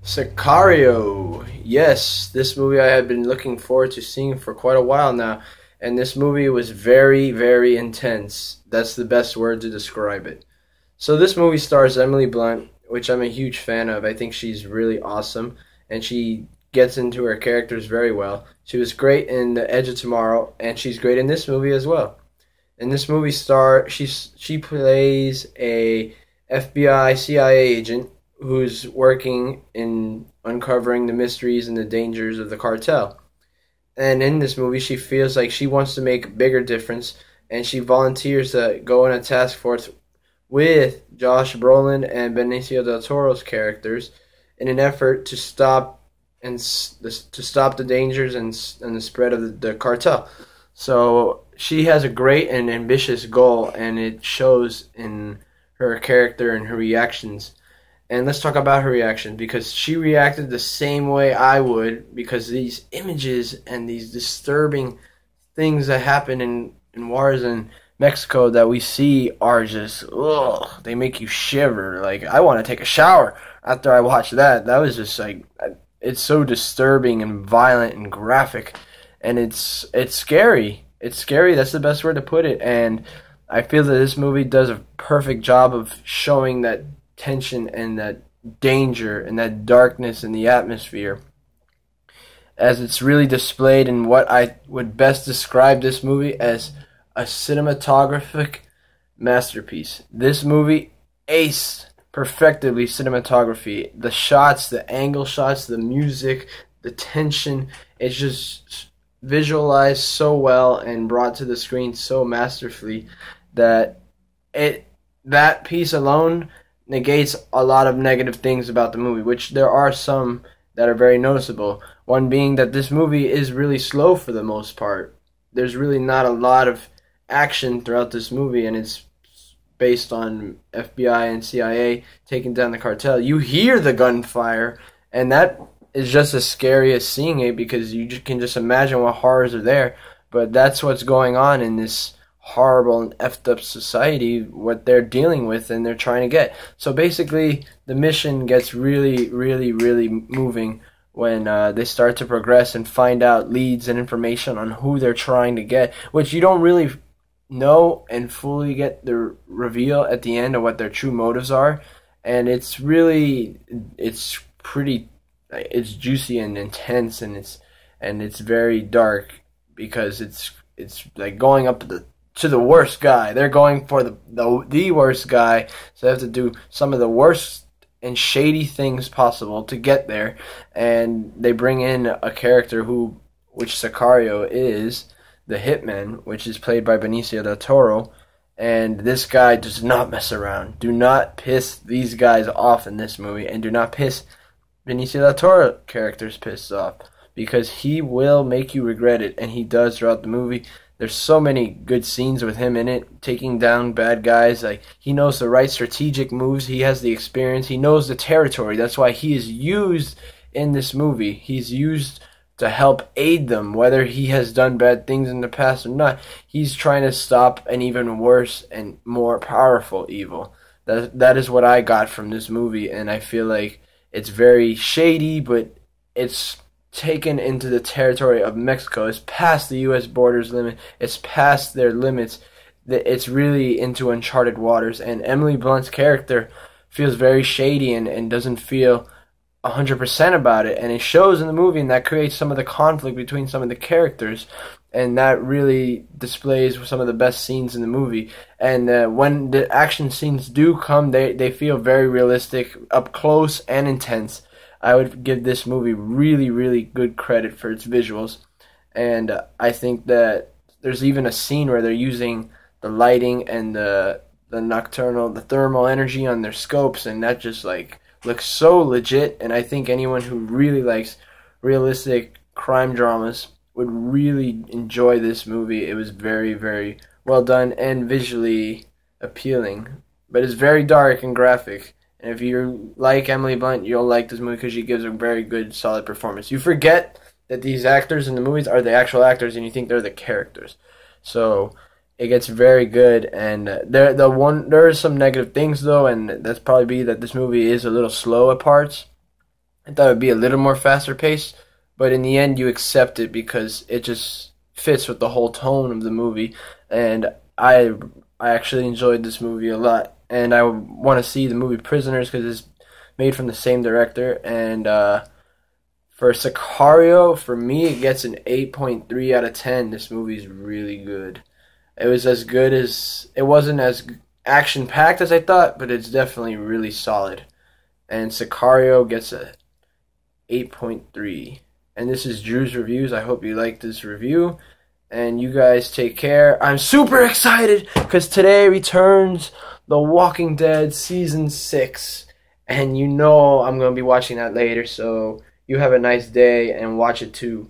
Sicario. Yes, this movie I have been looking forward to seeing for quite a while now, and this movie was very, very intense. That's the best word to describe it. So this movie stars Emily Blunt, which I'm a huge fan of. I think she's really awesome, and she gets into her characters very well. She was great in The Edge of Tomorrow, and she's great in this movie as well. In this movie, she plays a FBI CIA agent who's working in uncovering the mysteries and the dangers of the cartel. And in this movie, she feels like she wants to make a bigger difference, and she volunteers to go in a task force with Josh Brolin and Benicio del Toro's characters in an effort to stop the dangers and the spread of the cartel. So she has a great and ambitious goal, and it shows in her character and her reactions. And let's talk about her reaction, because she reacted the same way I would, because these images and these disturbing things that happen in wars in Mexico that we see are just, ugh, they make you shiver. Like, I want to take a shower after I watch that. That was just like, it's so disturbing and violent and graphic, and it's scary. It's scary, that's the best word to put it, and I feel that this movie does a perfect job of showing that tension and that danger and that darkness in the atmosphere, as it's really displayed in what I would best describe this movie as a cinematographic masterpiece. This movie perfectly cinematography. The shots, the angle shots, the music, the tension, it's just visualized so well and brought to the screen so masterfully that that piece alone negates a lot of negative things about the movie, which there are some that are very noticeable. One being that this movie is really slow for the most part. There's really not a lot of action throughout this movie, and it's based on FBI and CIA taking down the cartel. You hear the gunfire, and that is just as scary as seeing it, because you can just imagine what horrors are there. But that's what's going on in this horrible and effed up society, what they're dealing with and they're trying to get. So basically, the mission gets really, really, really moving when they start to progress and find out leads and information on who they're trying to get, which you don't really know and fully get the reveal at the end of what their true motives are. And it's juicy and intense, and it's very dark, because it's like going up to the worst guy. They're going for the worst guy, so they have to do some of the worst and shady things possible to get there. And they bring in a character which Sicario is, the hitman, which is played by Benicio del Toro. And this guy does not mess around. Do not piss these guys off in this movie, and do not piss Benicio del Toro characters pissed off, because he will make you regret it, and he does throughout the movie. There's so many good scenes with him in it, taking down bad guys. Like, he knows the right strategic moves. He has the experience. He knows the territory. That's why he is used in this movie. He's used to help aid them, whether he has done bad things in the past or not. He's trying to stop an even worse and more powerful evil. That is what I got from this movie, and I feel like it's very shady, but it's taken into the territory of Mexico. It's past the U.S. borders limit. It's past their limits. It's really into uncharted waters. And Emily Blunt's character feels very shady and doesn't feel 100% about it. And it shows in the movie, and that creates some of the conflict between some of the characters. And that really displays some of the best scenes in the movie. And when the action scenes do come, they feel very realistic, up close and intense. I would give this movie really, really good credit for its visuals. And I think that there's even a scene where they're using the lighting and the thermal energy on their scopes, and that just like looks so legit. And I think anyone who really likes realistic crime dramas would really enjoy this movie. It was very, very well done and visually appealing, but it's very dark and graphic. And if you like Emily Blunt, you'll like this movie, because she gives a very good, solid performance. You forget that these actors in the movies are the actual actors, and you think they're the characters. So it gets very good. And there are some negative things though, and that's probably be that this movie is a little slow at parts. I thought it would be a little more faster paced, but in the end, you accept it because it just fits with the whole tone of the movie. And I actually enjoyed this movie a lot, and I want to see the movie Prisoners because it's made from the same director. And for Sicario, for me, it gets an 8.3 out of 10. This movie's really good. It was as good as it wasn't as action packed as I thought, but it's definitely really solid. And Sicario gets a 8.3. And this is Drew's Reviews. I hope you liked this review. And you guys take care. I'm super excited because today returns The Walking Dead Season 6. And you know I'm going to be watching that later. So you have a nice day and watch it too.